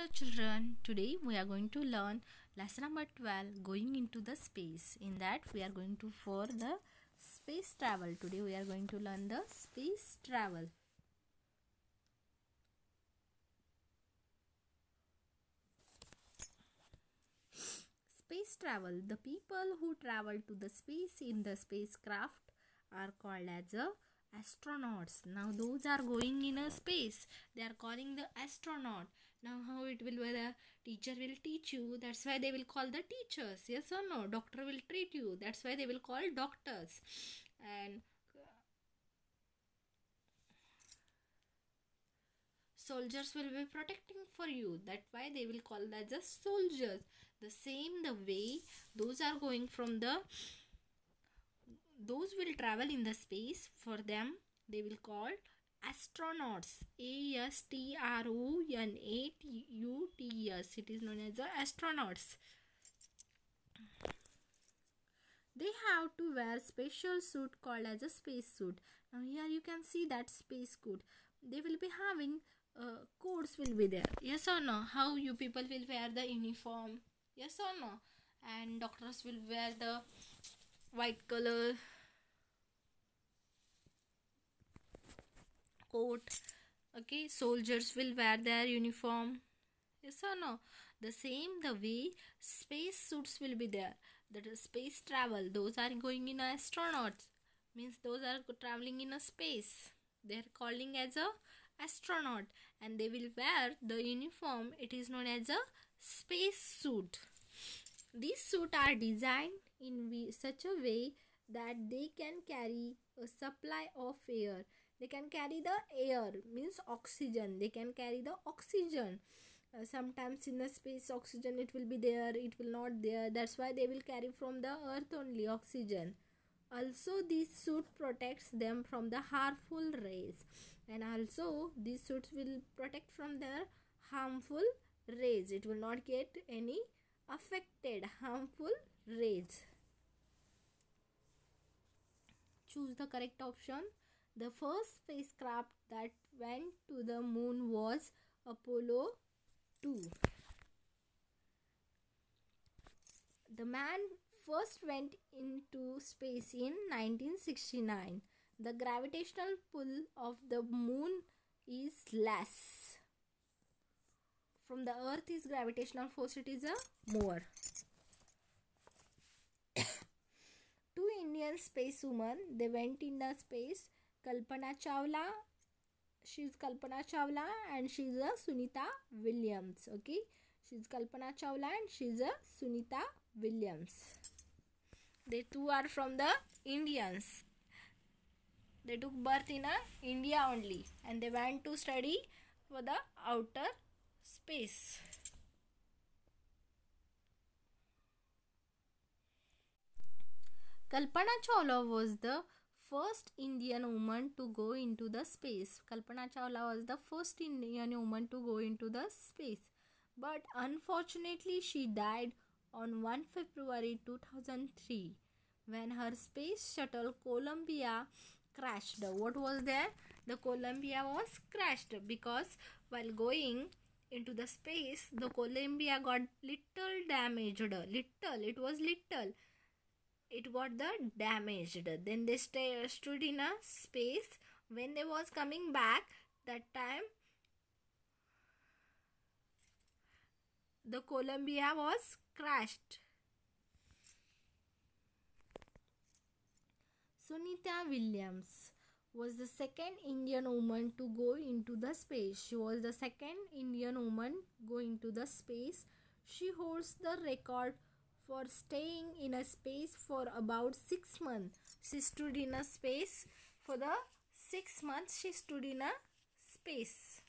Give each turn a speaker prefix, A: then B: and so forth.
A: Hello children, today we are going to learn lesson number 12, going into the space. In that we are going to for the space travel. Today we are going to learn the space travel. Space travel. The people who travel to the space in the spacecraft are called as astronauts. Now those are going in a space, they are calling the astronaut. Now how it will be, the teacher will teach you, that's why they will call the teachers. Yes or no? Doctor will treat you, that's why they will call doctors. And soldiers will be protecting for you, that's why they will call as a soldiers. The same the way those are going from the, those will travel in the space, for them they will call astronauts. Astronauts. It is known as the astronauts. They have to wear special suit called as a space suit. Now here you can see that space suit. They will be having codes will be there. Yes or no? How you people will wear the uniform? Yes or no? And doctors will wear the white color coat. Okay, soldiers will wear their uniform. Yes or no? The same the way space suits will be there. That is space travel. Those are going in astronauts. Means those are traveling in a space. They are calling as a astronaut, and they will wear the uniform. It is known as a space suit. These suits are designed in such a way that they can carry a supply of air. They can carry the air, means oxygen. They can carry the oxygen. Sometimes in the space oxygen it will be there, it will not there. That's why they will carry from the earth only oxygen. Also this suit protects them from the harmful rays, and also these suits will protect from the harmful rays. It will not get any affected harmful rays. Choose the correct option. The first spacecraft that went to the moon was Apollo 2. The man first went into space in 1969. The gravitational pull of the moon is less. From the earth is gravitational force, it is a more. Two Indian spacewomen, they went in the space. Kalpana Chawla, she's Kalpana Chawla and she's a Sunita Williams. Okay, she's Kalpana Chawla and she's a Sunita Williams. They two are from the Indians. They took birth in India only, and they went to study for the outer space. Kalpana Chawla was the first Indian woman to go into the space. Kalpana Chawla was the first Indian woman to go into the space. But unfortunately she died on 1 February 2003 when her space shuttle Columbia crashed. What was there? The Columbia was crashed because while going into the space, the Columbia got little damaged. It was little. It got the damaged. Then they stood in a space. When they was coming back, that time the Columbia was crashed. Sunita Williams was the second Indian woman to go into the space. She was the second Indian woman going to the space. She holds the record for staying in a space for about 6 months. She stood in a space for the 6 months. She stood in a space.